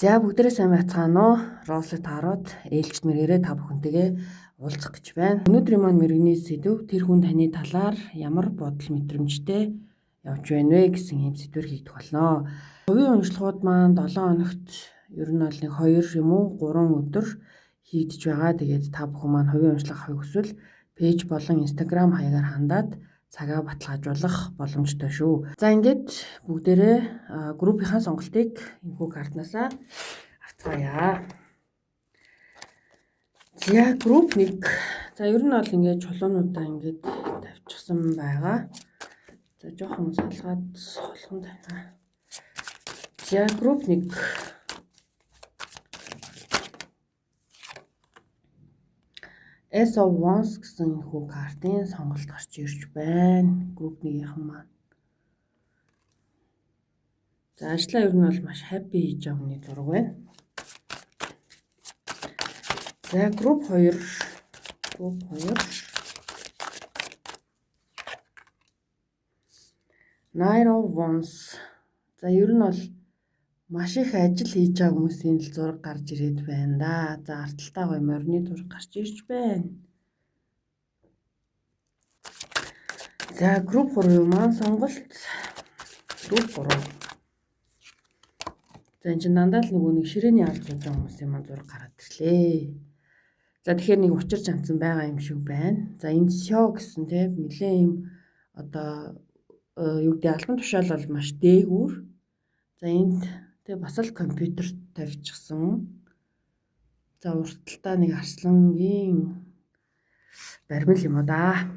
За бүгдээрээ сайн байцгаана уу? Рослог таарууд ээлжид мэргээрээ та бүхэнтэйгээ уулзах гэж байна. Өнөөдрийн маань мэргэний сэдв тэр хүн таны талаар ямар бодол мэдрэмжтэй явж байна вэ гэсэн юм сэдвэр хийгдэх болно. Хувийн уншлагууд маань 7 хоногт ер нь бол нэг 2 юм уу 3 өдөр хийгдэж байгаа. Тэгээд та бүхэн маань хувийн уншлага авахыг хүсвэл пэйж болон Instagram хаягаар хандаад цагаа баталгаажуулах боломжтой шүү. За ингээд бүгдээрээ группийнхаа сонголтыг энэхүү картнасаа авцгаая. За групп 1. За ер нь бол ингээд чулуунуудаа ингээд тавьчихсан байгаа. За жоохон салгаад солхон тавина. За групп 1. Ace of Wands гэсэн энэхүү картын сонголт гарч ирж байна. Групп 1-ийнхэн маань. За ажлаа ер нь бол маш happy хийж байгаа хүний зураг байна. За групп 2. Nine of Wands. За ер нь бол маш их ажил хийж байгаа хүмүүсийн л зураг гарч ирээд байна да. За арталтай гоё морины зураг гарч ирж байна. За групп 3 маань сонголт. Групп 3. За энэ чинь дандаа л нэг ширээний ард сууж байгаа хүмүүсийн маань зураг гараад ирлээ. За тэгэхээр нэг учирч анцсан байгаа юм шиг байна. За энд show гэсэн тийм нэлээ юм одоо юу гэдэг албан тушаал бол маш дээгүүр. За энд тэг бас л компьютер тавьчихсан. За уртталтаа нэг арслангийн баримл юм уу да.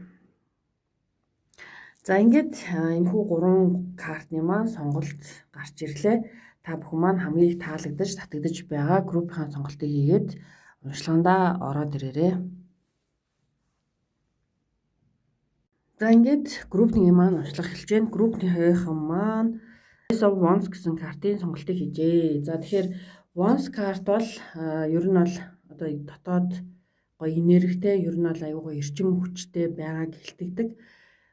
За ингээд энэхүү 3 картны маань сонголт гарч ирлээ. Та бүхэн маань хамгийн их таалагдаж, татагдаж байгаа группийн сонголтыг хийгээд уншлагандаа ороод ирээрэй. За ингээд групп 1-ийн маань уншлага эхэлж байна. Групп 2-ийнхэн маань Ace of Wands гэсэн картын сонголтыг хийжээ. За тэгэхээр Wands карт бол ер нь бол одоо дотоод гоё энергитэй, ер нь бол аюугаа эрчим хүчтэй байгааг хэлтэгдэг.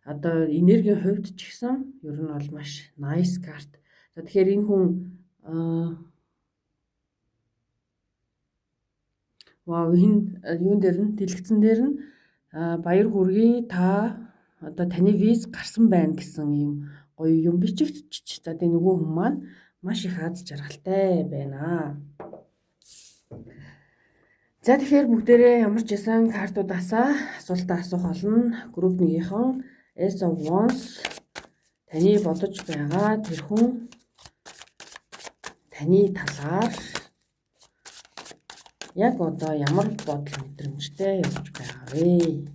Одоо энергийн хувьд ч гэсэн ер нь бол маш nice карт. За тэгэхээр энэ хүн энэ юун дээр нь дэлгэцэн дээр нь баяр хүргэе та одоо таны виз гарсан байна гэсэн юм гоё юм бичигдчих. За тэгээ нөгөө хүн маань маш их аз жаргалтай байна. За тэгэхээр бүгдээрээ ямар ч ясан картуудаасаа асуултаа асуух болно. Групп 1-ийнхэн Ace of Wands таны бодож байгаа тэр хүн таны талаар яг одоо ямар бодол мэдрэмжтэй явж байгаа вэ?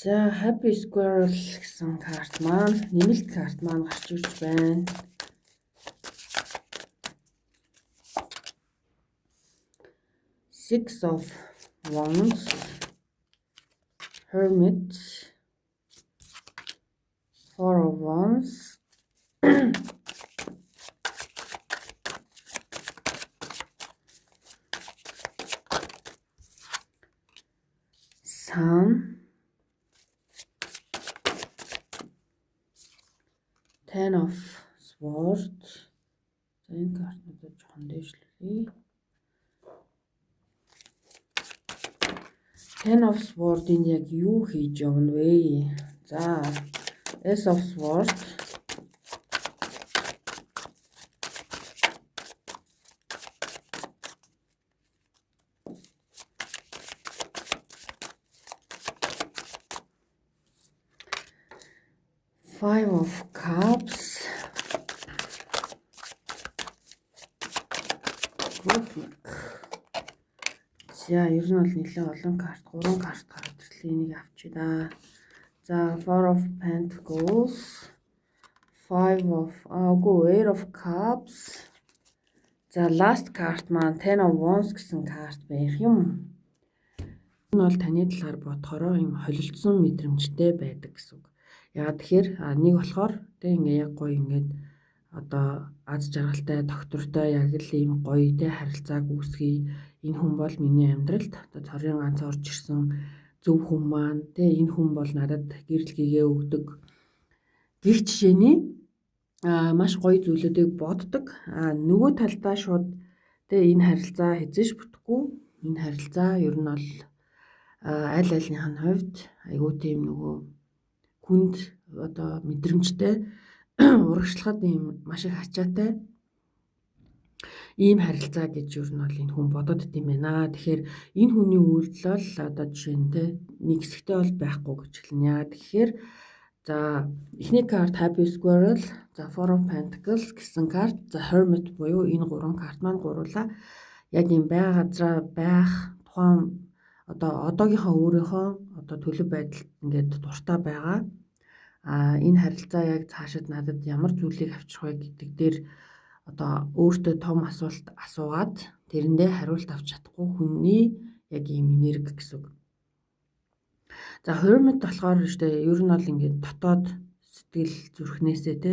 За Happy Squirrel гэсэн карт маань, нэмэлт карт маань гарч ирж байна. Six of Wands, Hermit, Four of Wands, Sun, Ten of Swords. За энэ картнуудыг жоохон дээшлүүлье. Ten of Swords-ийн яг юу хийж явна вэ? За Ace of Swords. Five of Cups. За ер нь бол нэлээд олон карт, 3 карт гараад ирлээ. Энийг авчи да. За Four of Pentacles, Eight of Cups. За last card маань Ten of Wands гэсэн карт байх юм. Энэ бол таны талаар бодохороо юм холилдсон мэдрэмжтэй байдаг гэсэн үг. Яагаад тэгэхээр нэг болохоор тэг ингээ яг гоё ингээд одоо аз жаргалтай, доктортой яг л ийм гоё тэ харилцааг үүсгэе. Энэ хүн бол миний амьдралд одоо цорын ганц орж ирсэн зөв хүн маань тэ энэ хүн бол надад гэрэл гээгээ өгдөг. Гэх жишээний маш гоё зүйлүүдийг боддог. Нөгөө талдаа шууд тэгээ энэ харилцаа хэзээш бүтэхгүй. Энэ харилцаа ер нь бол аль альных нь хувьд айгүй тийм нөгөө хүнд одоо мэдрэмжтэй урагшлахад ийм маш их ачаатай ийм харилцаа гэж ер нь бол энэ хүн бодод дим байна. Тэгэхээр энэ хүний үйлдэл бол одоо жишээ нь те нэг хэсэгтэй бол байхгүй гэж хэлнэ. Яа тэгэхээр за эхний карт Happy Squirrel, за Four of Pentacles гэсэн карт, за Hermit буюу энэ гурван карт маань гуруула яг ийм байга газраа байх тухайн одоо одоогийнхоо өөрийнхөө одоо төлөв байдалд ингээд дуртай байгаа. Энэ харилцаа яг цаашид надад ямар зүйлийг авчрах вэ гэдэг дээр одоо өөртөө том асуулт асуугаад тэрэндээ хариулт авч чадахгүй хүний яг ийм энерги гэсэн үг. За Hermit болохоор штэ ер нь бол ингээд дотоод сэтгэл зүрхнээсээ те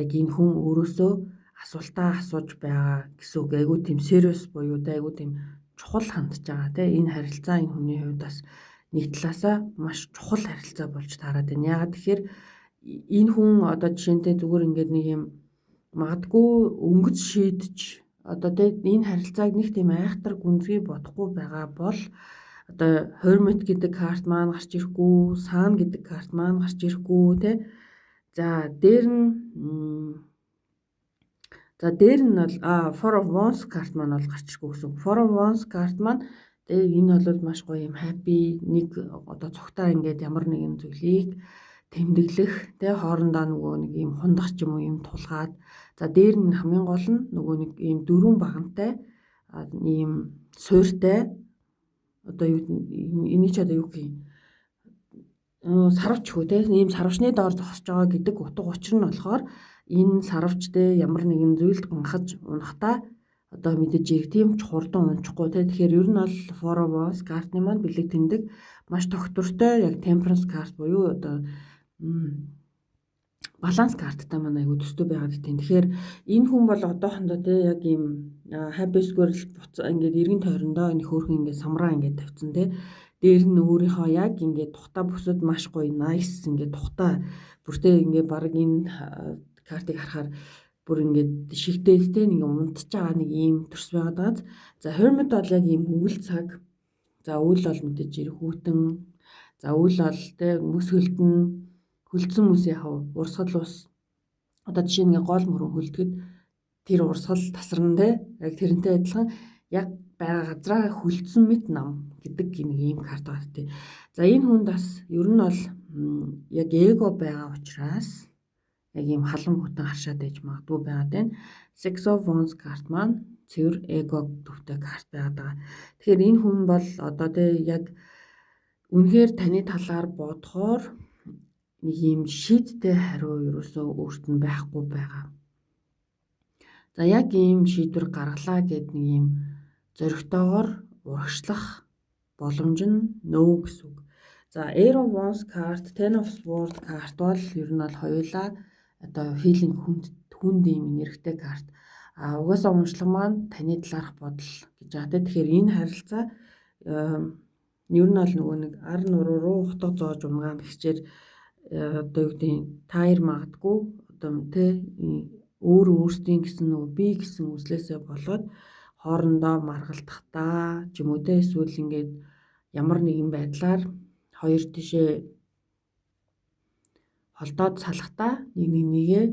яг энэ хүн өөрөөсөө асуултаа асууж байгаа гэсэн үг. Айгуу тийм serious буюу те айгуу тийм чухал хандж байгаа те энэ харилцаа энэ хүний хувьд бас нэг талаасаа маш чухал харилцаа болж таарад байна. Яагаад тэгэхээр энэ хүн одоо жишээнтэй зүгээр ингээд нэг юм магадгүй өнгөц шийдэж одоо энэ харилцааг нэг тийм айхтар гүнзгий бодохгүй байгаа бол одоо Hermit гэдэг карт маань гарч ирэхгүй, Sun гэдэг карт маань гарч ирэхгүй те. За дээр нь бол Four of Wands карт маань бол гарч ирэхгүй гэсэн. Four of Wands карт маань тэгээ энэ бол маш гоё юм happy нэг одоо цогтаа ингээд ямар нэгэн зүйлийг тэмдэглэх тэ хоорондоо нөгөө нэг юм хундах ч юм уу юм тулгаад за дээр нь хамгийн гол нь нөгөө нэг ийм дөрвөн багантай ийм суйртай одоо юу энийг ч одоо юу гэх юм сарвч хөө тэ ийм сарвчны доор зогсож байгаа гэдэг утга учир нь болохоор энэ сарвчтэй ямар нэгэн зүйлд ганхаж унахтаа одоо мэдээж яг тийм ч хурдан унчихгүй тэ тэгэхээр ер нь бол Four of Wands картны маань бэлэг тэмдэг маш тогтвортой яг Temperance карт буюу одоо баланс карттай маань айгуу төстэй байгаад тийм. Тэгэхээр энэ хүн бол одоохондоо те яг ийм Happy Squirrel ингээд эргэн тойрондоо энэ хөөрхөн ингээд самраа ингээд тавьсан те. Дээр нь өөрийнхөө яг ингээд тухтай бүсэд маш гоё nice ингээд тухтай бүртээ ингээд баг энэ картыг харахаар бүр ингээд шигдээд нэг унтж байгаа нэг ийм төрс байгаад байгаа. За Hermit бол яг ийм өвөл цаг. За өвөл бол мэдээж ирэх хүүтэн. За өвөл бол те мөс хөлдөн хөлдсөн мөс яг урсгал ус одоо жишээ нэг гол мөрөн хөлдгöd тэр урсгал тасарна те яг тэрнтэй адилхан яг байгаа газраа хөлдсөн мэт нам гэдэг нэг ийм карт байна те. За энэ хүнд бас ер нь бол яг эго байгаа учраас яг ийм халан бүтэн харшаад байж магадгүй байгаад байна. Six of Wands карт маань цэвэр эго төвтэй карт байгаад байгаа. Тэгэхээр энэ хүн бол одоо те яг үнэхээр таны талаар бодохоор нэг юм шийдтэй хариу ерөөсөө өөрт нь байхгүй байгаа. За яг ийм шийдвэр гаргалаа гэд нэг юм зоригтойгоор урагшлах боломж нь нөө гэсэн үг. За Air of Wands карт, Ten of Swords карт бол ер нь бол хоёулаа одоо feeling хүнд ийм энергитэй карт. Угаасаа уншлага маань таны талаарх бодол гэж байгаа. Тэгэхээр энэ харилцаа ер нь бол нөгөө нэг ар нуруу руу утга зоож унгаан гихчээр одоо юу гэдэг тайр магадгүй одоо тэ өөрсдийн гэсэн нөгөө би гэсэн үзлээсээ болоод хоорондоо маргалдахдаа ч юм уу тэ эсвэл ингээд ямар нэгэн байдлаар хоёр тишээ холдоод салахдаа нэгээ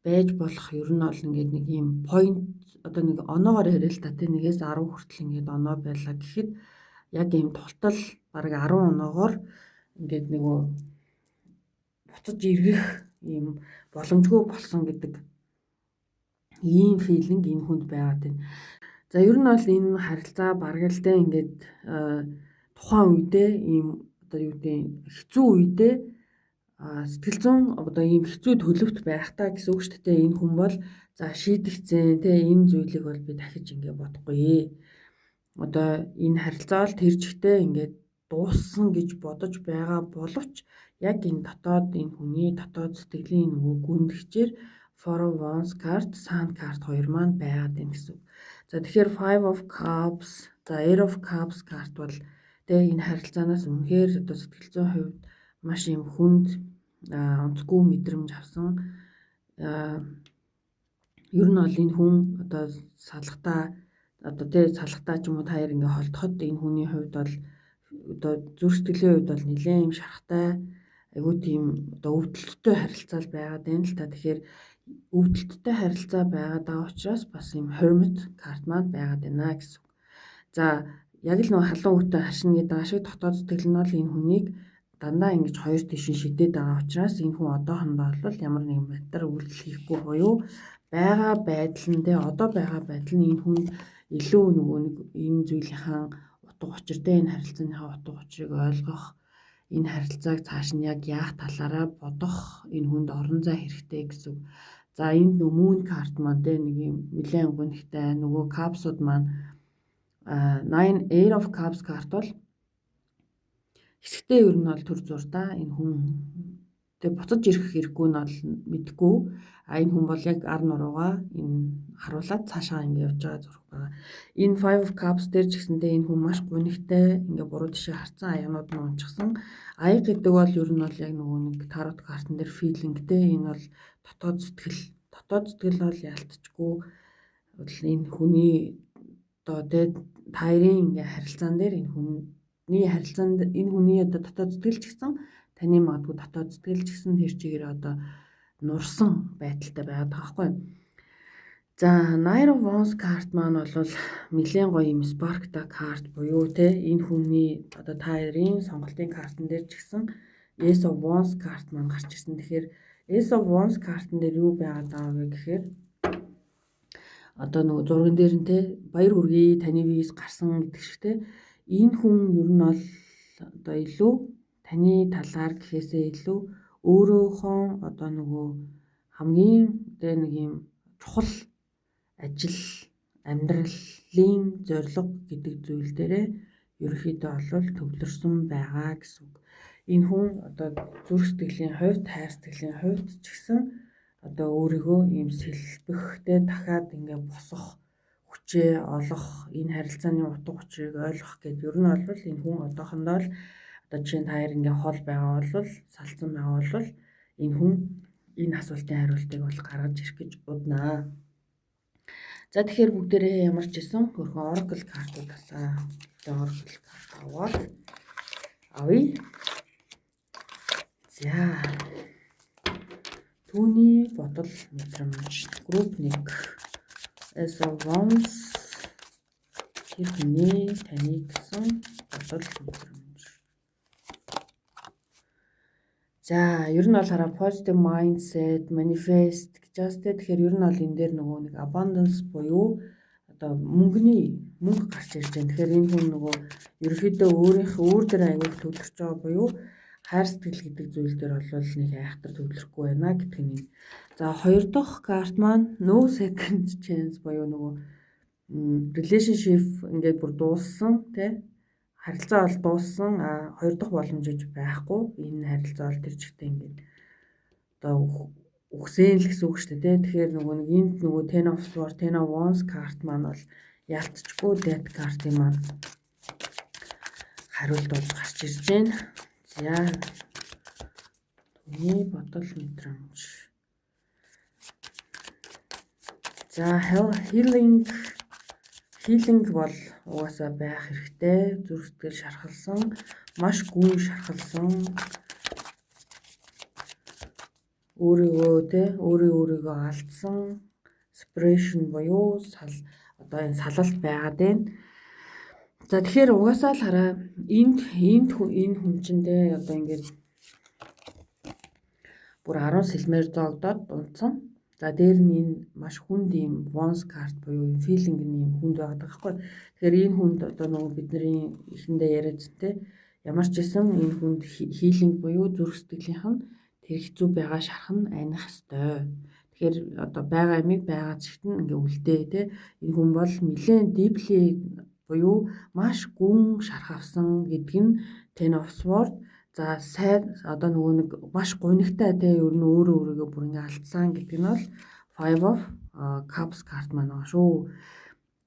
байж болох ер нь бол ингээд нэг юм point одоо нэг оноогоор яриа л та тэ 1-10 хүртэл ингээд оноо байлаа гэхэд яг ийм тултал бараг 10 оноогоор ингээд нөгөө буцаж эргэх ийм боломжгүй болсон гэдэг ийм филинг энэ хүнд байгаад байна. За ер нь бол энэ харилцаа баргалтай ингээд тухайн үедээ ийм одоо юу гэдэг хэцүү үедээ сэтгэл зүйн одоо ийм хэцүү төлөвт байхтаа гэсэн үг шүү дээ. Энэ хүн бол за шийдэгцэн те энэ зүйлийг бол би дахиж ингээд бодохгүй. Одоо энэ харилцаа бол тэр жигтэй ингээд дууссан гэж бодож байгаа боловч яг энэ дотоод энэ хүний дотоод сэтгэлийн нөгөө гүндгчээр Four of Wands карт, Sun карт хоёр маань байгаад байна гэсэн. За тэгэхээр Five of Cups, за Eight of Cups карт бол тэгээ энэ харилцаанаас үнэхээр одоо сэтгэл зүйн хувьд маш юм хүнд онцгүй мэдрэмж авсан ер нь бол энэ хүн одоо салхтаа одоо тэ салхтаа ч юм уу та хоёр ингээ холдоход энэ хүний хувьд бол одоо зүрх сэтгэлийн хувьд бол нэлээд юм шарахтай айгүй тийм одоо өвдөлттэй харилцаал байгаад байна л та. Тэгэхээр өвдөлттэй харилцаа байгаад байгаа учраас бас юм hermit карт маань байгаад байна гэсэн. За яг л нөгөө халуун үтэ харшин гэдэг байгаа шиг дотоод сэтгэл нь бол энэ хүнийг дандаа ингэж хоёр тийш шидээд байгаа учраас энэ хүн одоохондоо бол ямар нэгэн байдлаар үйлдэл хийхгүй буюу байгаа байдал нь одоо байгаа байдал нь энэ хүн илүү нөгөө нэг энэ зүйлийнхаа утга учиртай энэ харилцааныхаа утга учирыг ойлгох энэ харилцааг цааш нь яг яах талаараа бодох энэ хүнд орон зай хэрэгтэй гэсэн. За энд нөгөө moon card маань нэг юм нэлээд гонхтой нөгөө капсууд маань 8 of cups карт бол хэсэгтээ ер нь бол төр зур да энэ хүн тэгээ буцаж ирэх хэрэггүй нь бол мэдгүй энэ хүн бол яг ар нуруугаа энэ харуулад цаашаа ингэ явж байгаа зураг байгаа. Энэ 5 of cups дээр ч гэсэндээ энэ хүн маш гонхтой ингээ буруу тишээ харцсан аянууд нь унчихсан. Аяг гэдэг бол ер нь бол яг нөгөө нэг тарот картн дээр feelingтэй энэ бол дотоод сэтгэл бол ялтчгүй бол энэ хүний одоо таарийн ингээ харилцаан дээр энэ хүний харилцаанд энэ хүний одоо дотоод сэтгэл ч гэсэн таны магадгүй дотоод сэтгэл ч гэсэн тэр чигээр одоо нурсан байдалтай байгаад байгаа байхгүй. За Nine of Wands карт маань бол нэлээд гоё юм sparkta карт буюу те энэ хүний одоо таарийн сонголтын картн дээр ч гэсэн Ace of Wands карт маань гарч ирсэн. Тэгэхээр Ace of Wands картн дээр юу байгаад байгаа вэ гэхээр одоо нөгөө зурган дээр нь те баяр хүргэе таны виз гарсан гэдэг шиг те энэ хүн ер нь бол одоо илүү таны талаар гэхээсээ илүү өөрөөхөө одоо нөгөө хамгийн нэг юм чухал ажил амьдралын зорилго гэдэг зүйл дээрээ ерөөхдөө бол төвлөрсөн байгаа гэсэн. Энэ хүн одоо зүрх сэтгэлийн хувьд, хайр сэтгэлийн хувьд ч гэсэн одоо өөрийгөө ийм сэлбэхтэй дахиад ингээ босох хүчээ олох энэ харилцааны утга учирыг ойлгох гэдэг ер нь бол энэ хүн одоохондоо л одоо чинь таяр ингээ хол байгаа бол салцсан байгаа бол энэ хүн энэ асуултын хариултыг бол гаргаж ирэх гэж боднаа. За тэгэхээр бүгдээрээ ямар ч гэсэн хөрхөн oracle картуудасаа oracle карт авъя. За түүний бодол мэдрэмж group 1 Ace of Wands тэр хүний таны гэсэн бодол мэдрэмж. За ер нь бол хараа positive mindset, manifest гэж байна. Тэгэхээр ер нь бол энэ дээр нөгөө нэг abundance буюу одоо мөнгө гарч ирж байна. Тэгэхээр энэ хүн нөгөө ерөөхдөө өөр дээр аягүй төвлөрч байгаа буюу хайр сэтгэл гэдэг зүйл дээр бол нэг айхтар төвлөрөхгүй байна гэдэг нь. За хоёр дахь карт маань no second chance буюу нөгөө relationship ингээд бүр дууссан тий харилцаа бол дууссан хоёр дахь боломж гэж байхгүй. Энэ харилцаа бол тэр чигтээ ингээд одоо үхсэн л гэсэн үг шүү дээ. Тэгэхээр нөгөө нэг энд нөгөө Ten of Swords, Ten of Wands карт маань бол ялцчгүй death картын маань хариулт болж гарч ирж байна. За түүний бодол мэдрэмж. За healing бол угаасаа байх хэрэгтэй. Зүрх сэтгэл шархалсан, маш гүн шархалсан өөрийгөө алдсан separation буюу одоо энэ салалт байгаад байна. За тэгэхээр угаасаа л хараа энэ хүн чиндээ одоо ингээд бүр 10 сэлмээр зоогдоод унтсан. За дээр нь энэ маш хүнд юм Wands карт буюу энэ feeling нь юм хүнд байгаад байгаа байхгүй. Тэгэхээр энэ хүнд одоо нөгөө бидний эхэндээ яриадтэй ямар ч гэсэн энэ хүнд healing буюу зүрх сэтгэлийнх нь тэр хэцүү байгаа шархан айнах ёстой. Тэгэхээр одоо байгаа юмыг байгаа зэгт нь ингээ үлдээ те. Энэ хүн бол нэлээд deeply буюу маш гүн шархавсан гэдэг нь Ten of Swords. За сайн одоо нөгөө нэг маш гонигтай те ер нь өөрийгөө бүр ингээ алдсан гэдэг нь бол Five of Cups карт маань байгаа шүү.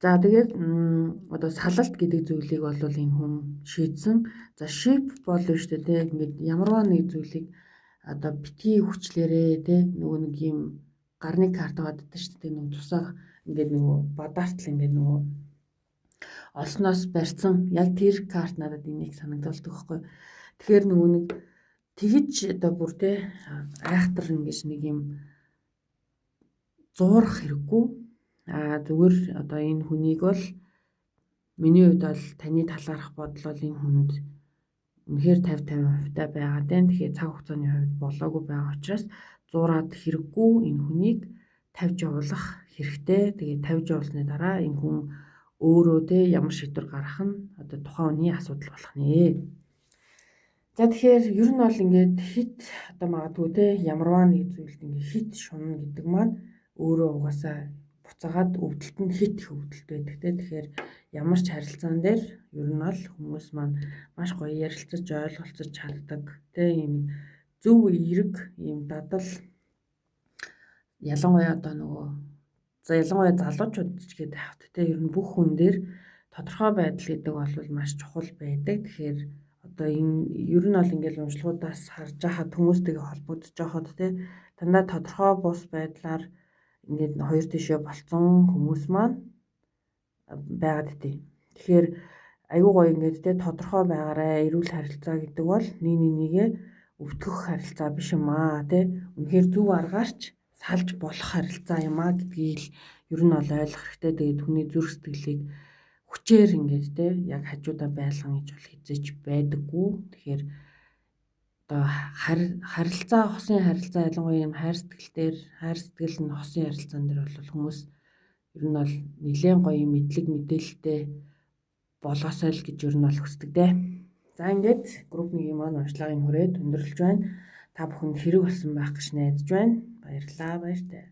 За тэгээд одоо салалт гэдэг зүйлийг бол энэ хүн шийдсэн. За ship бол нь шүү дээ те ингээд ямарваа нэг зүйлийг одоо битгий хүчлээрээ те нөгөө нэг юм гарны карт байгаа даа шүү дээ. Нөгөө цусаа ингээд нөгөө бадаартал ингээд нөгөө олсноос барьсан яг тэр карт надад энийг санагдуулдаг байхгүй. Тэгэхээр нөгөө нэг тэгж одоо бүр те айхтар ингэж нэг юм зуурах хэрэггүй. Зүгээр одоо энэ хүнийг бол миний хувьд бол таны талаарх бодол бол энэ хүнд үнэхээр 50-50% байгаа дээ. Тэгэхээр цаг хугацааны хувьд болоогүй байгаа учраас зуураад хэрэггүй энэ хүнийг тавьж явуулах хэрэгтэй. Тэгээд тавьж явуулсны дараа энэ хүн өөрөө те ямар шийдвэр гаргах нь одоо тухайн хүний асуудал болох нэ. За тэгэхээр ер нь бол ингээд хит одоо магадгүй те ямарваа нэг зүйлд ингээд хит шунна гэдэг маань өөрөө угаасаа буцаагаад өвдөлт нь хит их өвдөлт байдаг те. Тэгэхээр ямар ч харилцаан дээр ер нь бол хүмүүс маань маш гоё ярилцаж ойлголцож чаддаг те ийм зөв эерэг ийм дадал ялангуяа одоо нөгөө ялангуяа залуучууд ч гэдэг хавт те ер нь бүх хүн дээр тодорхой байдал гэдэг бол маш чухал байдаг. Тэгэхээр одоо энэ ер нь бол ингээл уншлагуудаас харж байхад хүмүүстэйгээ холбогдож байхад те дандаа тодорхой бус байдлаар ингээд хоёр тишээ болцсон хүмүүс маань байгаад идэв. Тэгэхээр аюу гоё ингээд те тодорхой байгаарай. Эрүүл харилцаа гэдэг бол нэгээ өвтгөх харилцаа биш юм аа те. Үнэхээр зөв аргаарч салж болох харилцаа юм аа гэдгийг л ер нь бол ойлгох хэрэгтэй. Тэгээд хүний зүрх сэтгэлийг хүчээр ингээд те яг хажуудаа байлгана гэж бол хизээч байдаггүй. Тэгэхээр одоо харилцаа хосын харилцаа ялангуяа юм хайр сэтгэл нь хосын харилцаан дээр бол хүмүүс ер нь бол нэлээд гоё мэдлэг мэдээлэлтэй болоосай л гэж ер нь бол хүсдэг дээ. За ингээд групп 1-ийн маань уншлагын хүрээд өндөрлөж байна. Та бүхэнд хэрэг болсон байх гэж найдаж байна. Баярлалаа, баяртай.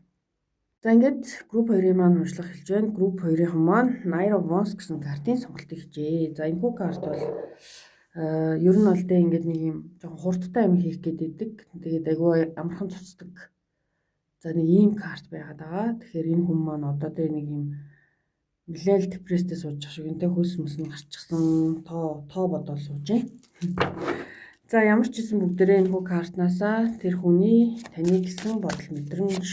За ингээд групп 2-ийн маань уншлах хэлж байна. Групп 2-ийн маань Knight of Wands гэсэн картын сонголтыг хийжээ. За энэ хүү карт бол ер нь бол тэ ингээд нэг юм жоохон хурдтай юм хийх гэдэг. Тэгээд айгүй амархан цуцдаг. За нэг ийм карт байгаад байгаа. Тэгэхээр энэ хүн маань одоо тэ нэг юм нэлээл депресстэй сууж байгаа шиг энэ хөлс мөс нь гарчихсан тоо бодол сууж байна. За ямар ч гэсэн бүгдээрээ энэ хүү картнаасаа тэр хүний таны гэсэн бодол мэдрэмж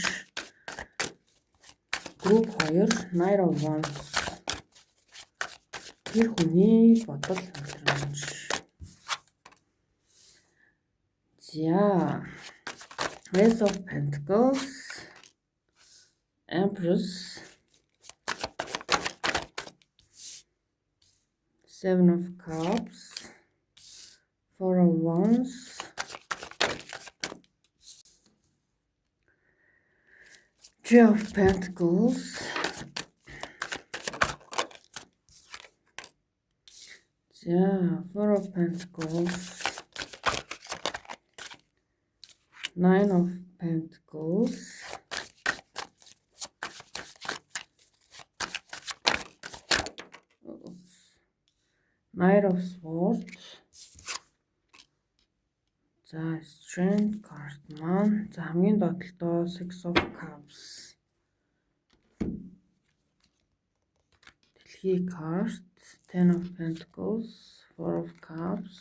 групп 2 Knight of Wands тэр хүний бодол мэдрэмж. За Ace of Pentacles, Empress, Seven of Cups, Four of Wands, Three of Pentacles, Four of Pentacles, Nine of Pentacles, Knight of Swords, за Strength card маань за хамгийн доотлолтоо Six of Cups, дэлхий card, Ten of Pentacles, Four of Cups,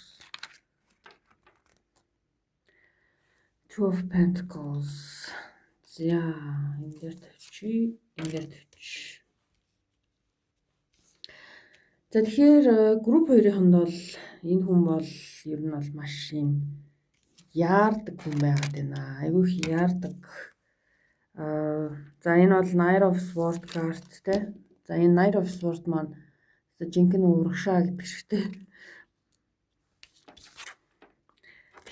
Two of Pentacles. За энэ дээр тавьчих, энэ дээр тавьчих. За тэгэхээр групп 2-ын бол энэ хүн бол ер нь бол маш юм яардаг хүн байгаад байна. Айгүй их яардаг. За энэ бол Knight of Swords card те. За энэ Knight of Swords маань жинхэнэ урагшаа гэдэг шигтэй.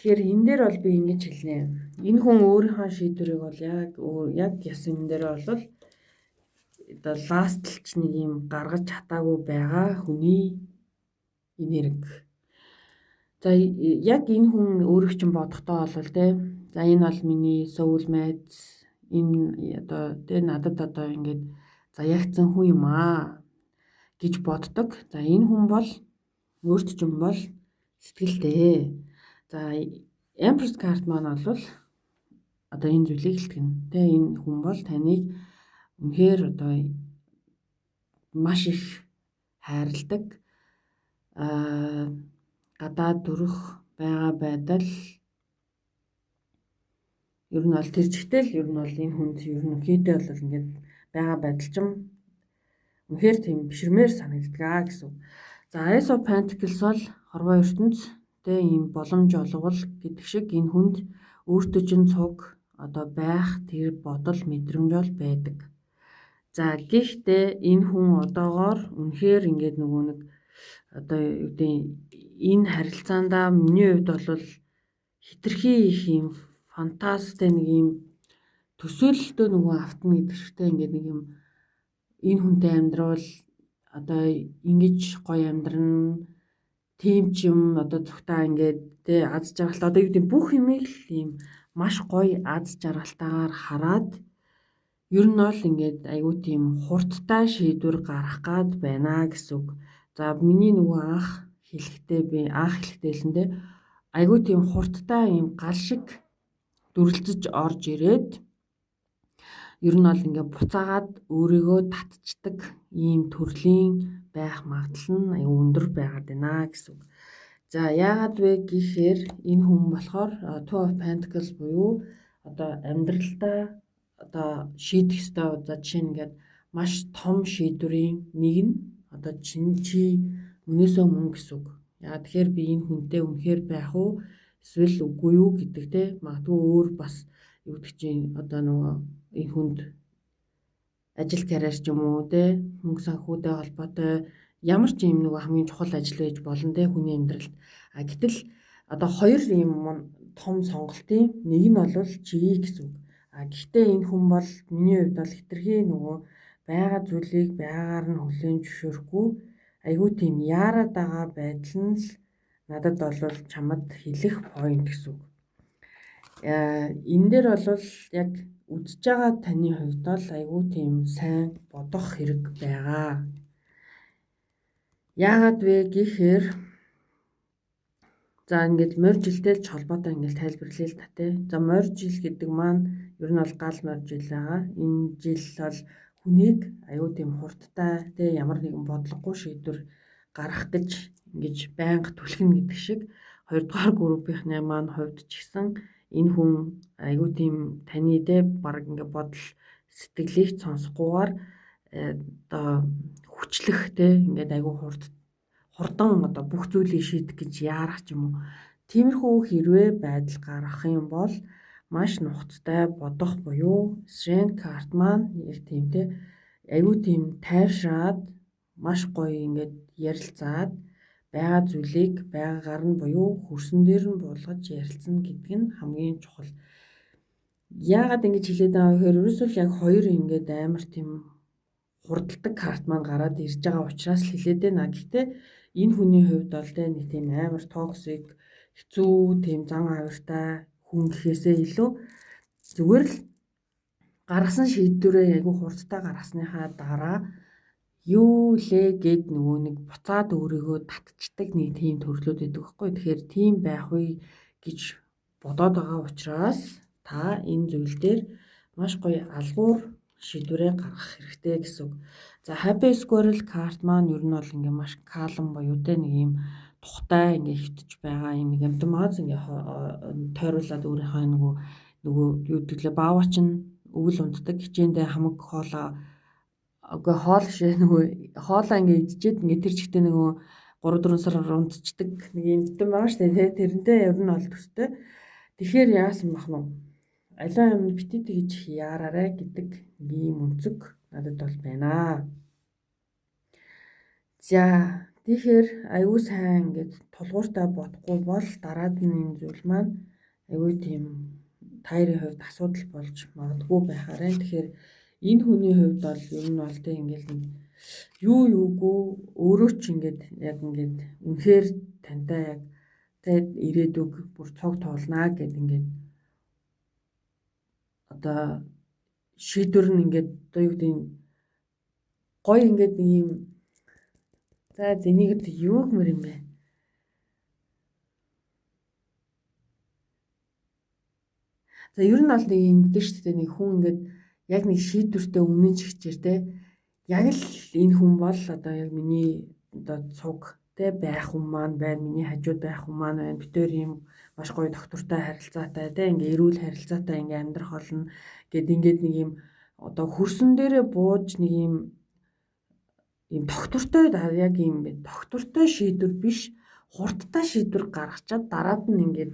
Тэгэхээр энэ дээр бол би ингэж хэлнэ. Энэ хүн өөрийнхөө шийдвэрийг бол яг ясан энэ дээр бол одоо ластлч нэг юм гаргаж чадаагүй байгаа хүний энерги. За яг энэ хүн өөрөг чинь бодохдоо бол те. За энэ бол миний soulmate. Энэ одоо те надад одоо ингэж заягдсан хүн юм аа гэж боддог. За энэ хүн бол өөрт чинь бол сэтгэлтэй. За Empress card маань бол одоо энэ зүйлийг хэлтгэн. Тэ энэ хүн бол таныг үнэхээр одоо маш их хайрладаг. Гадаад төрөх байгаа байдал Ер нь бол тэр жигтэй л ер нь бол энэ хүнд ерөнхийдөө бол ингээд байгаа байдал ч үнэхээр тийм бишрмээр санагддаг гэсэн. За Ace of Pentacles бол хорвоо ертөнцтэй ийм боломж олгол гэдэг шиг энэ хүнд өөртөө чинь цуг одоо байх тэр бодол мэдрэмж бол байдаг. За гэхдээ энэ хүн одоогоор үнэхээр ингээд нөгөө нэг одоо юу гэдэг энэ харилцаандаа миний хувьд бол хитрхи их юм фантастик нэг юм төсөөлөлтөө нөгөө автна гэдэг шигтэй ингээд нэг юм энэ хүнтэй амьдрал одоо ингэж гоё амьдрна тийм ч юм одоо зүгтаа ингээд тэ аз жаргалтай одоо юу гэдэг бүх юмыг л ийм маш гоё аз жаргалтайгаар хараад ер нь бол ингээд айгүй тийм хурдтай шийдвэр гаргах гад байна гэсэн үг. За миний нөгөө анх хэлэхдээ айгүй тийм хурдтай ийм гал шиг дүрлцэж орж ирээд ер нь бол ингээд буцаагаад өөрийгөө татчихдаг ийм төрлийн байх магадлал нь айгүй өндөр байгаад байна гэсэн үг. За яагаад вэ гэхээр энэ хүн болохоор Two of Pentacles буюу одоо амьдралдаа одоо шийдэх ёстой за жишээ нь ингээд маш том шийдвэрийн нэг нь одоо чи мөнөөсөө мөн гэсэн үг. Яа тэгэхээр би энэ хүнтэй үнэхээр байх уу эсвэл үгүй юу гэдэг те магадгүй өөр бас юу гэдэг чинь одоо нөгөө энэ хүнд ажил карьер ч юм уу те мөнгө санхүүтэй холбоотой ямар ч юм нөгөө хамгийн чухал ажил байж болно те хүний амьдралд. Гэтэл одоо хоёр юм том сонголтын нэг нь бол чи гэсэн үг. Гэхдээ энэ хүн бол миний хувьд бол хитрхи нөгөө байгаа зүйлийг байгаагаар нь хүлээн зөвшөөрөхгүй айгүй тийм яарад байгаа байдал нь л надад бол чамд хэлэх point гэсэн үг. Энэ дээр бол яг үзэж байгаа таны хувьд бол айгүй тийм сайн бодох хэрэг байгаа. Яагаад вэ гэхээр за ингээд морь жилтэй ч холбоотой ингээд тайлбарлая л та тий. За морь жил гэдэг маань ер нь бол гал морь жил байгаа. Энэ жил бол хүнийг аюу тийм хурдтай тий ямар нэгэн бодлогогүй шийдвэр гарах гэж ингэж байнга түлхэнэ гэдэг шиг хоёрдугаар группийнхны маань хувьд ч гэсэн энэ хүн аюу тийм таны тий баг ингээд бодол сэтгэлийг сонсохгүйгээр одоо хүчлэх тий ингээд аюу хурдан одоо бүх зүйлийг шийдэх гэж яарах ч юм уу. Тиймэрхүү хэрвээ байдал гарах юм бол маш нухацтай бодох буюу Strength карт маань яг тийм те аюу тийм тайвшраад маш гоё ингээд ярилцаад байгаа зүйлийг байгаагаар нь буюу хөрсөн дээр нь буулгаж ярилцсан гэдэг нь хамгийн чухал. Яагаад ингэж хэлээд байгаа вэ гэхээр ерөөсөө яг хоёр ингээд амар тийм хурдлагдаг карт маань гараад ирж байгаа учраас л хэлээд байна. Гэхдээ энэ хүний хувьд бол тэ нэг тийм амар токсик хэцүү тийм зан авиртай хүн гэхээсээ илүү зүгээр л гаргасан шийдвэрээ айгүй хурдтай гаргасныхаа дараа юу лээ гэд нөгөө нэг буцаад өөрийгөө татчихдаг нэг тийм төрлүүд байдаг байхгүй. Тэгэхээр тийм байх үе гэж бодоод байгаа учраас та энэ зүйл дээр маш гоё алгуур шийдвэрээ гаргах хэрэгтэй гэсэн үг. За Happy Squirrel карт маань ер нь бол ингээ маш калм буюу тэ нэг юм тухтай ингээ хөвтөж байгаа юм нэг амтмаз ингээ тойруулаад өөрийнхөө нөгөө юу гэвэл баавч нь өвөл унтдаг хичээндээ хамаг хоолоо үгүй хоол шээ нөгөө хоолоо ингээ идчихэд ингээ тэр чигтээ нөгөө 3-4 сар унтцдаг нэг юм дэм байгаа штэ тэ тэрнтэй ер нь ол төстэй. Тэгэхээр яасан бах нь алаа юм битээ гэж яараарэ гэдэг нэг юм өнцөг надад бол байна. За тэгэхээр аюу сайн ингээд тулгууртай бодохгүй бол дараад нь энэ зүйл маань аюу тийм тайрын хувьд асуудал болж магадгүй байхаарай. Тэгэхээр энэ хүний хувьд бол ер нь бол тэг ингээд юугүй өөрөө ч ингээд яг ингээд үнэхээр тантай яг тэг ирээдүг бүр цог тоолнаа гэд ингээд одоо шийдвэр нь ингээд одоо юу гэдэг гоё ингээд нэг юм за зэнийгд юу гэмэр юм бэ? За ер нь бол нэг юм гэдэг шүү дээ нэг хүн ингээд яг нэг шийдвэртэй өмнө чигчээр те яг л энэ хүн бол одоо яг миний одоо цуг тэ байх хүн маань байна, миний хажууд байх хүн маань байна. Бид тээр ийм маш гоё доктортой харилцаатай тэ ингээ эрүүл харилцаатай ингээ амьдрах болно ингээд нэг ийм одоо хөрсөн дээрээ бууж нэг ийм доктортой яг ийм доктортой шийдвэр биш, хурдтай шийдвэр гаргачаад дараад нь ингээд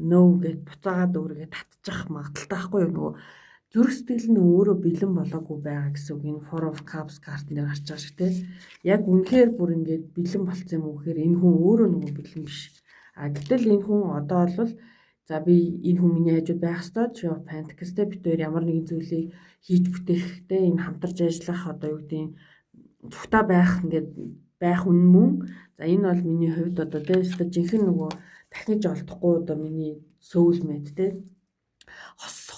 нөө гэд буцаагаад өөрийгөө татчих магадaltaй байхгүй юу? Нөгөө зүрх сэтгэл нь өөрөө бэлэн болоогүй байгаа гэсэн үг. Энэ Four of Cups картн дээр гарч байгаа шиг тий. Яг үнэхээр бүр ингээд бэлэн болцсон юм уу гэхээр энэ хүн өөрөө нөгөө бэлэн биш. Гэтэл энэ хүн одоо бол за би энэ хүн миний хажууд байх ёстой. Three of Pentacles тий, бид хоёр ямар нэгэн зүйлийг хийж бүтээхдээ энэ хамтарч ажиллах одоо юу гэдэг зүгтаа байх ингээд байх үн мөн. За энэ бол миний хувьд одоо тий жинхэнэ нөгөө дахиж олдохгүй одоо миний soulmate тий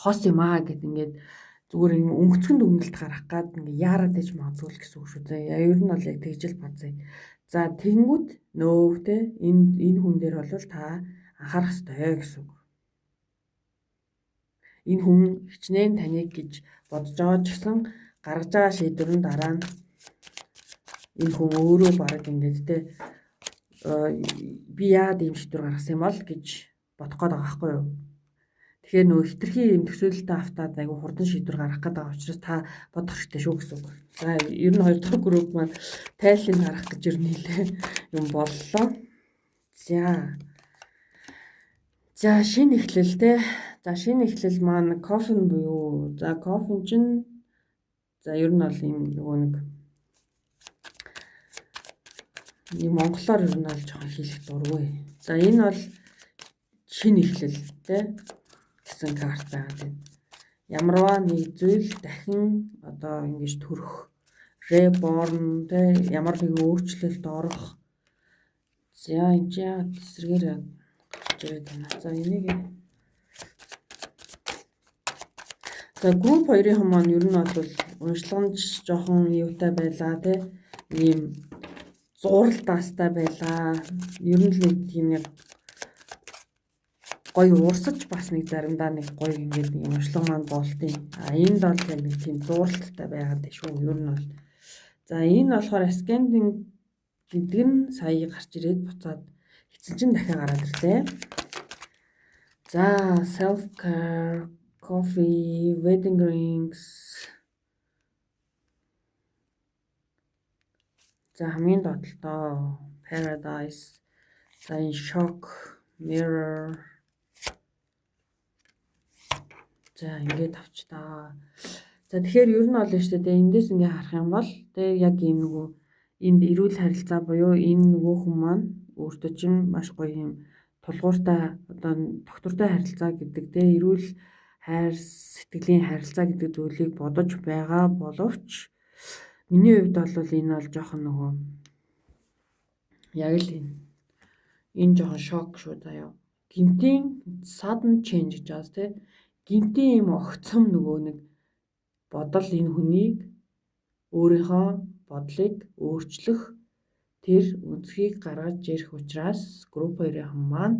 хос юм аа гэд ингээд зүгээр юм өнгөцгөнд өгнөлт гарах гад ингээ яарад ээж магадгүй гэсэн үг шүү. За ер нь бол яг тэгж л бацъя. За тэгэнгүүт нөө те энэ хүн дээр бол та анхаарах ёстой гэсэн үг. Энэ хүн хичнээн таныг гэж бодож байгаа ч гэсэн гаргаж байгаа шийдвэрийн дараа нь энэ хүн өөрөө бараг ингээд те би яагаад ийм шийдвэр гаргасан юм бол гэж бодох гээд байгаа байхгүй юу? Тэгэхээр нөгөө хитрхи юм төсөөлөлтөй автаад айгу хурдан шийдвэр гаргах гэдэг учраас та бодох хэрэгтэй шүү гэсэн үг. За ер нь 2 дахь групп маань тайллыг гаргах гэж ер нь нэлээ юм боллоо. За шинэ эхлэл те. За шинэ эхлэл маань coffin буюу за coffin чинь за ер нь бол юм нөгөө нэг монголоор ер нь бол жоохон хэлэх дургүй. За энэ бол шинэ эхлэл те гэсэн карт байгаа тийм. Ямарваа нэг зүйл дахин одоо ингэж төрөх, reborn те ямар нэгэн өөрчлөлт орох. За энэ чинь эсрэгээр гарч ирээд байна. За энийг за групп 2-ын маань ер нь бол уншлагч жоохон юутай байлаа те. Ийм зууралдаастай байлаа. Ер нь л нэг тийм яг гоё уурсаж бас нэг заримдаа нэг гоё ингээд нэг уншлага маань болтын. Энд бол яг нэг тийм зууралттай байгаад шүү. Ер нь бол. За энэ болохоор ascending гэдэг нь сая гарч ирээд буцаад эцэн чинь дахиад гараад ирлээ. За self care, coffee, wedding rings. За хамгийн доотлоо paradise. За энэ shock, mirror. За ингээд авчтаа. За тэгэхээр ер нь бол шүү дээ. Эндээс ингээ харах юм бол тэгээ яг ийм нөгөө энд эрүүл харилцаа буюу энэ нөгөө хүн маань өөртөө чинь маш гоё юм тулгууртай одоо доктортой харилцаа гэдэг тэгээ эрүүл хайр сэтгэлийн харилцаа гэдэг зүйлийг бодож байгаа боловч миний хувьд бол энэ бол жоохон нөгөө яг л энэ жоохон шок шүү заяа. Гинтийн sudden change гэж байна те. Гинтийн юм огцом нөгөө нэг бодол энэ хүнийг өөрийнхөө бодлыг өөрчлөх тэр үнцгийг гаргаж ирэх учраас групп 2-ын маань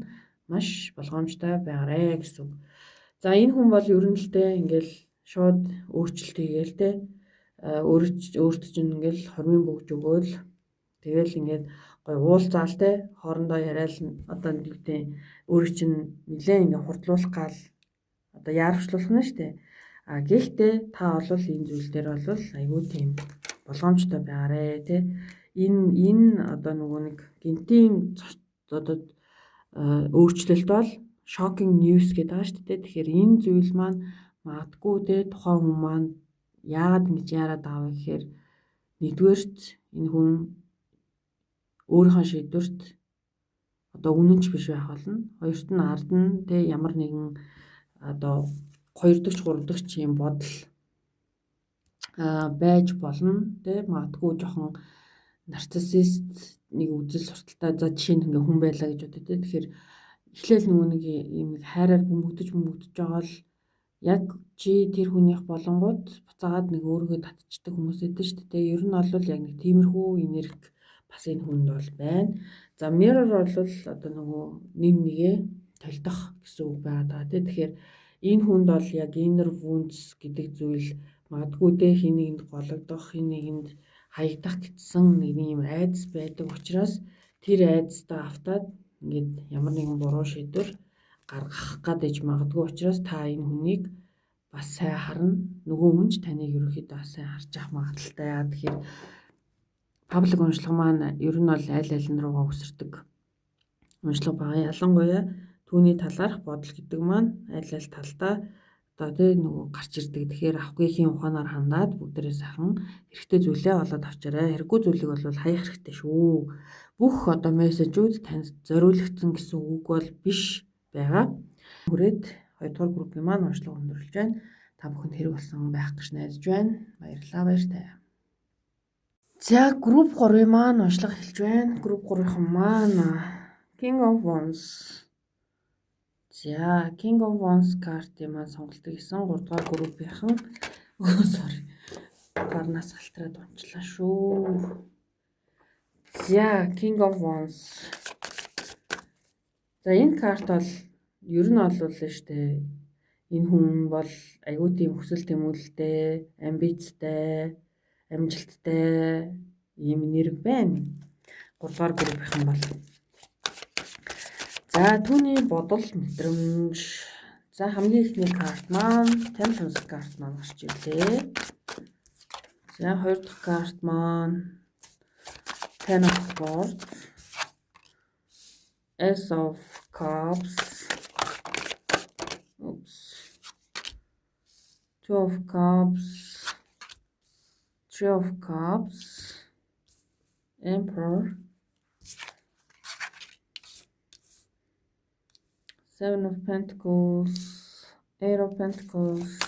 маш болгоомжтой байгаарэ гэсэн. За энэ хүн бол ерөнхийдөө ингээл шууд өөрчлөлт хийгээл те өөрт чинь ингээл хормын бөгж өгөөл тэгэл ингээд гой уулзаал те хоорондоо яриад одоо нэг үгтэй өөрийг чинь нэлээд ингээд хурдлуулах гал одоо яарвчлуулах нь штэ. Гэхдээ та бол энэ зүйл дээр бол айгүй тийм болгоомжтой байгаарэ те. Энэ одоо нөгөө нэг гинтийн одоо өөрчлөлт бол shocking news гэдэг байгаа шүү дээ. Тэгэхээр энэ зүйл маань магадгүй те тухайн хүн маань яагаад ингэж яарад байгаа вэ гэхээр нэгдүгээрт энэ хүн өөрийнхөө шийдвэрт одоо үнэнч биш байх болно. Хоёрт нь ард нь те ямар нэгэн одоо 2 дахь 3 дахь юм бодол байж болно те магадгүй жоохон нарциссист нэг үзэл сурталтай за жишээ нь ингээ хүн байлаа гэж бодё те. Тэгэхээр эхлээл нөгөө нэг юм хайраар бөмбөгдөж байгаа л яг чи тэр хүнийх болонгууд буцаагаад нэг өөргөө татчихдаг хүмүүс эдэн шүү дээ. Ер нь бол яг нэг тиймэрхүү энерги бас энэ хүнд бол байна. За mirror бол одоо нөгөө нэгээ толдох гэсэн үг байгаа даа. Тэгэхээр энэ хүнд бол яг inner wounds гэдэг зүйл магадгүй те хин нэгэнд гологдох, хин нэгэнд хаягдах гэсэн нэг юм айдас байдаг учраас тэр айдастай автаад ингээд ямар нэгэн буруу шийдвэр гаргах гэж магадгүй учраас та энэ хүнийг бас сайн харна. Нөгөө хүн ч таныг ерөөхдөө сайн харж авах магадaltaй. Яа тэгэхээр паблик уншлага маань ер нь бол аль аль руугаа өсөрдөг уншлага байгаа. Ялангуяа түүний талаарх бодол гэдэг маань аль аль талдаа одоо тий нөгөө гарч ирдэг. Тэгэхээр авахгүйхийн ухаанаар хандаад бүгдээрээ сайхан хэрэгтэй зүйлээ олоод авчаарай. Хэрэггүй зүйлийг бол хаях хэрэгтэй шүү. Бүх одоо мессежүүд танд зориулагдсан гэсэн үг бол биш байгаа. Хүрээд 2 дугаар группийн маань уншлага өндөрлөж байна. Та бүхэнд хэрэг болсон байх гэж найдаж байна. Баярлалаа, баяртай. За групп 3-ын маань уншлага хэлж байна. Групп 3-ын маань King of Wands. За King of Wands картын маань сонголтыг хийсэн 3 дугаар группийнхан sorry. Гарнаас алтраад унчлаа шүү. За King of Wands. За энэ карт бол ер нь бол л штэ. Энэ хүн бол айгүй тийм хүсэл тэмүүлэлтэй, амбицтай, амжилттай ийм нэрэг байна. 3 дугаар группийнхан бол. За түүний бодол мэдрэмж. За хамгийн ихний карт маань Temperance карт маань гарч ирлээ. За 2 дахь карт маань Ten of Swords, Ace of Cups, Two of Cups, Three of Cups, Emperor, Seven of Pentacles, Eight of Pentacles,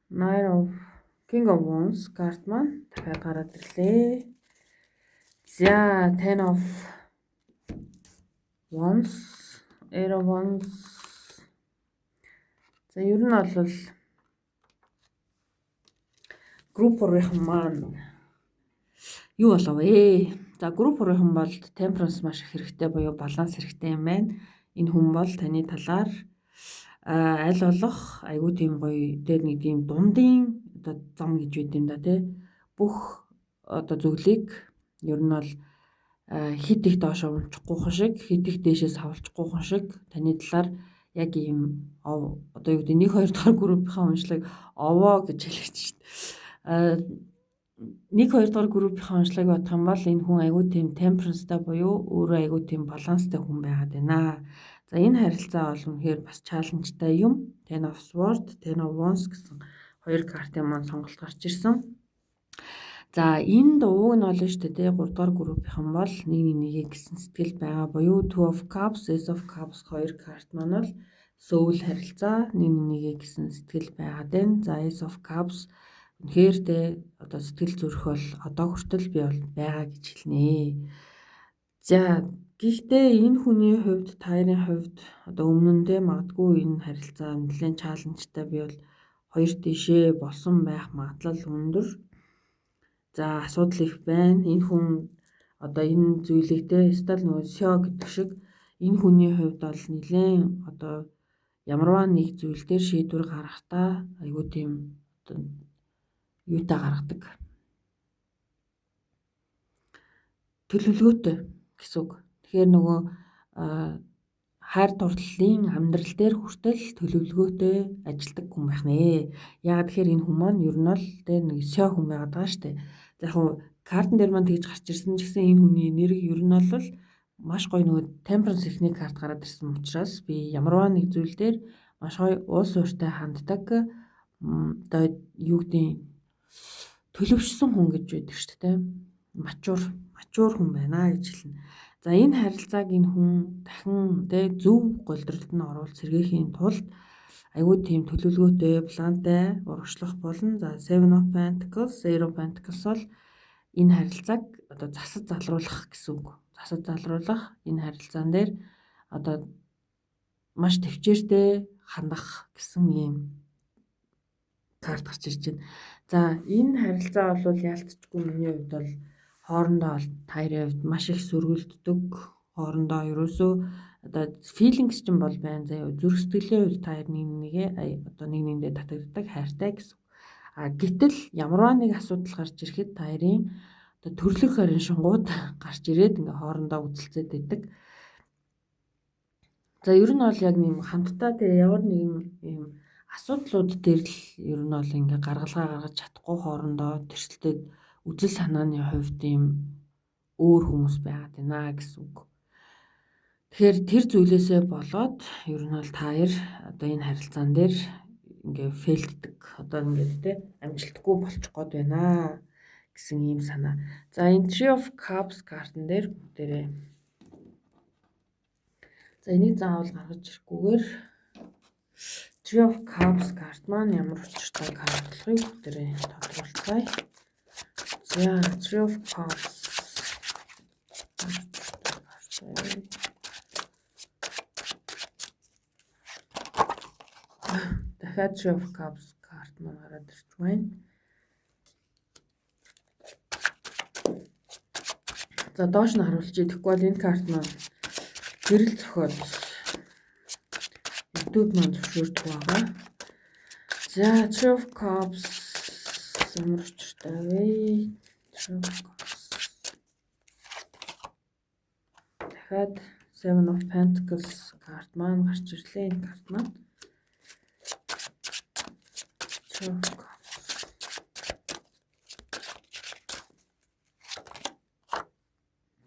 Nine of King of Wands карт маань дахиад гараад ирлээ. За Ten of Wands, Eight of Wands. За ер нь бол групп 3-ын маань юу болов вэ? За групп 3-ын бол Temperance маш их хэрэгтэй буюу баланс хэрэгтэй юм байна. Энэ хүн бол таны талаар аль болох айгүй тийм гоё дээр нэг тийм дундын одоо зам гэж байд юм да тий. Бүх одоо зүйлийг ер нь бол хит их доош унчихгүйхан шиг, хит их дээшээс хавлчихгүйхан шиг таны талаар яг ийм одоо юу гэдэг 1 2 дахь группийнхаа уншлагыг овоо гэж хэлж шít. 1 2 дахь группийнхаа уншлагыг бодох юм бол энэ хүн айгүй тийм temperance-тай буюу өөрөө айгүй тийм баланстай хүн байгаад байна. За энэ харилцаа бол үнэхээр бас чаленжтай юм. Ten of Swords, Ten of Wands гэсэн 2 картын маань сонголт гарч ирсэн. За энэ дууг нь болно шүү дээ. 3 дугаар группийнхан бол нэг гэсэн сэтгэл байгаа буюу Two of Cups, Ace of Cups 2 карт маань бол soul харилцаа нэг гэсэн сэтгэл байгаад байна. За Ace of Cups үнэхээр тэ одоо сэтгэл зүрх бол одоо хүртэл би бол байгаа гэж хэлнэ. За гэхдээ энэ хүний хувьд, таарийн хувьд одоо өмнө нь тэ магадгүй энэ харилцаа нэлээд чаленжтай би бол хоёр тишээ болсон байх магадлал өндөр. За асуудал их байна. Энэ хүн одоо энэ зүйлийг тэ стал нөгөө сё гэдэг шиг энэ хүний хувьд бол нэлээд одоо ямарваа нэг зүйл дээр шийдвэр гаргахдаа айгүй тийм одоо юутай гаргадаг. Төлөвлөгөөтэй гэсэн үг. Тэгэхээр нөгөө хайр дурлалын амьдрал дээр хүртэл төлөвлөгөөтэй ажилдаг хүн байх нэ. Яг тэгэхээр энэ хүн маань ер нь л тэр нэг сё хүн байгаад байгаа шүү дээ. За яг хуу картн дээр маань тэгж гарч ирсэн ч гэсэн энэ хүний нэрийг ер нь бол маш гоё нөгөө Temperance ихний карт гараад ирсэн учраас би ямарваа нэг зүйл дээр маш гоё уус ууртай ханддаг одоо юу гэдэг төлөвшсөн хүн гэж байдаг шүү дээ. Мачуур хүн байна гэж хэлнэ. За энэ харилцааг энэ хүн дахин тэ зөв голдролд нь оруулж сэргээхийн тулд айгүй тийм төлөвлөгөөтэй, плантай урагшлах болно. За Seven of Pentacles, Eight of Pentacles бол энэ харилцааг одоо засаж залруулах гэсэн үг. Засаж залруулах энэ харилцаан дээр одоо маш төвчээртэй хандах гэсэн юм карт гарч ирж байна. За энэ харилцаа бол яалтчгүй миний хувьд бол хоорондоо таарийн хувьд маш их сөргөлддөг. Хоорондоо ерөөсөө одоо feelings ч юм бол байна заяа. Зүрх сэтгэлийн хувьд таар нэг нэгээ одоо нэг нэгэндээ татагддаг хайртай гэсэн. Гэтэл ямарваа нэг асуудал гарч ирэхэд та хоёрын одоо төрлөх харин шингууд гарч ирээд ингээ хоорондоо үзэлцээд байдаг. За ер нь бол яг нэм хамтдаа тэгээ ямар нэгэн ийм асуудлууд дээр л ер нь бол ингээ гаргалгаа гаргаж чадахгүй хоорондоо тэрсэлтэд үзэл санааны хувьд ийм өөр хүмүүс байгаад байна гэсэн үг. Тэгэхээр тэр зүйлээсээ болоод ер нь бол та хоёр одоо энэ харилцаан дээр ингээ фейлддэг одоо ингээд те амжилтгүй болчих гээд байна гэсэн ийм санаа. За энэ Three of Cups картан дээр бүгдээрээ за энийг заавал гаргаж ирэхгүйгээр Three of Cups карт маань ямар учиртай карт болохыг бүгдээрээ тодорхойлцгаая. За Three of Cups дахиад Three of Cups карт маань гараад ирж байна. За доош нь харуулж идэхгүй бол энэ карт маань гэрэл зохиол YouTube маань зөвшөөрдөг байгаа. За Three of Cups ямар учиртай вэ? Three of Cups. Дахиад Seven of Pentacles карт маань гарч ирлээ. Энэ карт маань Three of Cups.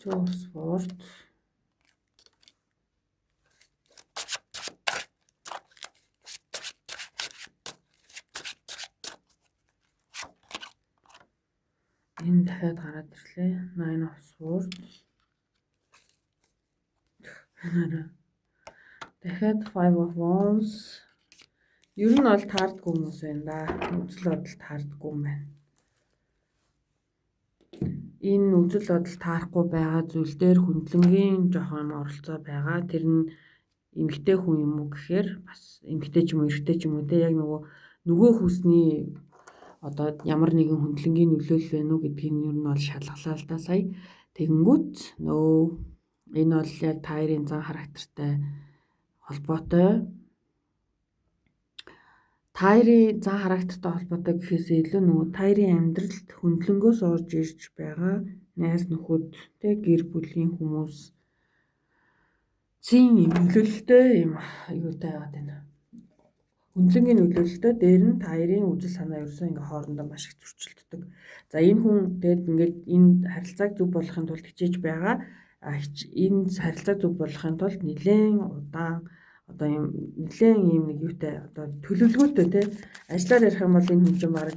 Two of Swords. Энэ дахиад гараад ирлээ. Nine of Swords. Дахиад Five of Wands. Ер нь бол таардгүй хүмүүс байна да. Үзэл бодол таардгүй юм байна. Энэ үзэл бодол таарахгүй байгаа зүйл дээр хөндлөнгийн жоохон оролцоо байгаа. Тэр нь эмгтэй хүн юм уу гэхээр бас эмгтэй ч юм уу эрэгтэй ч юм уу те яг нөгөө хүсний одоо ямар нэгэн хөндлөнгийн нөлөөлөл байна уу гэдгийг нь ер нь бол шалгалаа л да сая. Тэгэнгүүт энэ бол яг та хоёрын зан характертай холбоотой. Та хоёрын зан характертай холбоотой гэхээс илүү нөгөө та хоёрын амьдралд хөндлөнгөөс орж ирж байгаа найз нөхөд те гэр бүлийн хүмүүс зин юм нөлөөлөлтэй юм аюутай байгаад байна. Хөндлөнгийн нөлөөлөлтөд дээр нь та хоёрын үзэл санаа ерөөсөө ингээ хоорондоо маш их зөрчилддөг. За энэ хүн тэгээд ингээд энэ харилцааг зөв болгохын тулд хичээж байгаа. Энэ харилцааг зөв болгохын тулд нэлээд удаан одоо нэлээд нэг юутай одоо төлөвлөгөөтэй те ажиллаар ярих юм бол энэ хүн чинь баг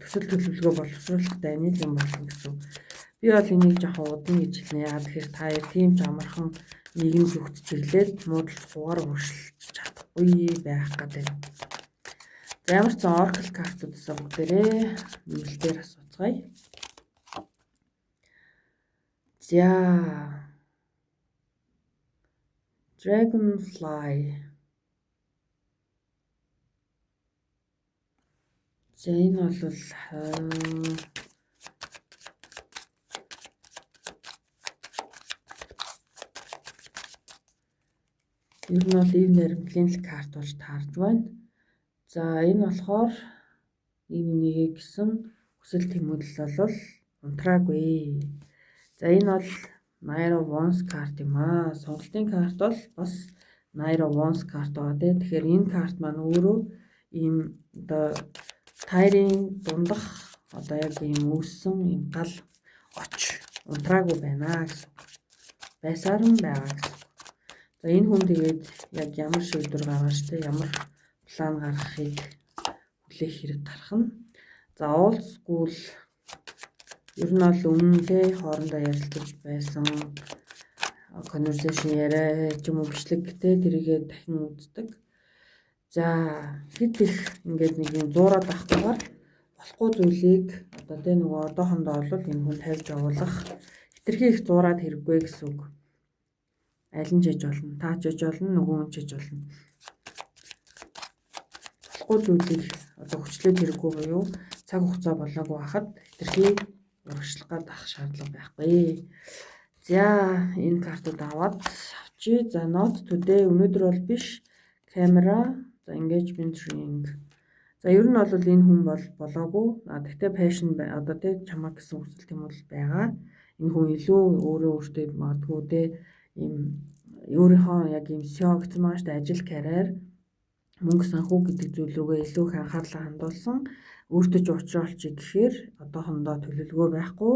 төсөл төлөвлөгөө боловсруулалттай юм болно гэсэн. Би бол энийг жоохон удан гэж хэлнэ. Яагаад тэгэхээр та хоёр тийм ч амархан нэгэн зүгт чиглээд муудалцахгүйгээр өршөлж чадахгүй байх гэдэг. За ямар ч Oracle картуудаас бүгдээрээ нэмэлтээр асууцгаая. За Dragonfly. За энэ бол ер нь бол ив наримтлын карт болж таарж байна. За энэ болохоор нэг гэсэн хүсэл тэмүүлэл бол унтраагүй. За энэ бол Nine of Wands карт юм аа. Сонголтын карт бол бас Nine of Wands карт байгаа тийм. Тэгэхээр энэ карт маань өөрөө ийм одоо тайрын дундах одоо яг ийм үүссэн ийм гал оч унтраагүй байна гэсэн. Байсаар нь байгаа гэсэн. За энэ хүн тэгээд яг ямар шийдвэр гаргаж тэ ямар план гаргахыг хүлээх хэрэг гарах нь. За old school ер нь бол өмнө тэ хоорондоо ярилцаж байсан conversation яриа ч юм уу бичлэг тэ тэрийгээ дахин үздэг. За хэд их ингээд нэг юм зуураад авахгүйгээр болохгүй зүйлийг одоо тэ нөгөө одоохондоо бол энэ хүн тавьж явуулах хитрхи их зуураад хэрэггүй гэсэн үг. Аль нь жиж болно, таач жиж болно, нөгөө хүн жиж болно. Болохгүй зүйлийг одоо хүчлээд хэрэггүй буюу цаг хугацаа болоогүй хахад хитрхи урагшлах гээд авах шаардлага байхгүй. За энэ картууд аваад авчи. За not today өнөөдөр бол биш. Camera, за engagement ring. За ер нь бол энэ хүн бол болоогүй. Гэхдээ passion одоо тий чамаа гэсэн хүсэл тийм бол байгаа. Энэ хүн илүү өөртөө магадгүй тий ийм өөрийнхөө яг ийм SEO гэсэн маш ажил карьер мөнгө санхүү гэдэг зүйл рүүгээ илүү их анхаарлаа хандуулсан. Өөртөө ч уучруулчих гэхээр одоохондоо төлөвлөгөө байхгүй.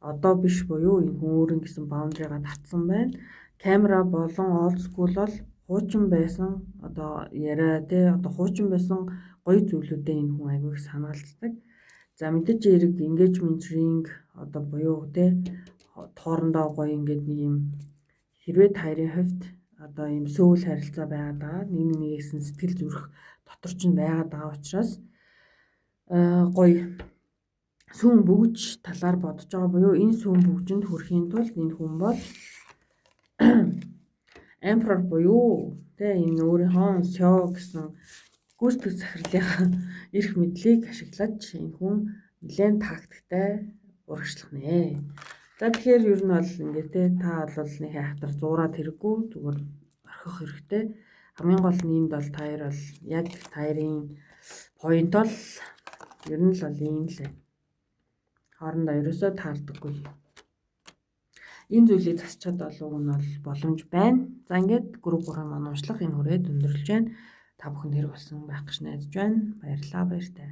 Одоо биш буюу энэ хүн өөрийн гэсэн баундрыгаа татсан байна. Камера болон old school бол хуучин байсан одоо яриа тий одоо хуучин байсан гоё зүйлүүдэд энэ хүн аягүй их санаалцдаг. За мэдээж эрэг engagement ring одоо буюу тий хоорондоо гоё ингээд нэг юм хэрвээ та хоёрын хувьд одоо ийм сөүл харилцаа байгаад байгаа нэг нэгээс сэтгэл зүрх дотор ч байгаад байгаа учраас гоё сүүн бөгж талаар бодож байгаа буюу энэ сүүн бөгжинд хүрэхийн тулд энэ хүн бол Emperor буюу тэ энэ өөрийнхөө SEO гэсэн гүйцэтгэх захирлынхаа эрх мэдлийг ашиглаж энэ хүн нэлээд тактиктай урагшлах нэ. За тэгэхээр ер нь бол ингээд те та бол нэг хайхтар зуураад хэрэггүй зүгээр орхих хэрэгтэй. Хамгийн гол нь энд бол та хоёр бол яг та хоёрын point бол ер нь л бол ийм л байна. Хоорондоо ерөөсөө таардаггүй. Энэ зүйлийг засчаад бол уг нь бол боломж байна. За ингээд группээр маань уншлах энэ хүрээд өндөрлж байна. Та бүхэнд хэрэг болсон байх гэж найдаж байна. Баярлалаа баяртай.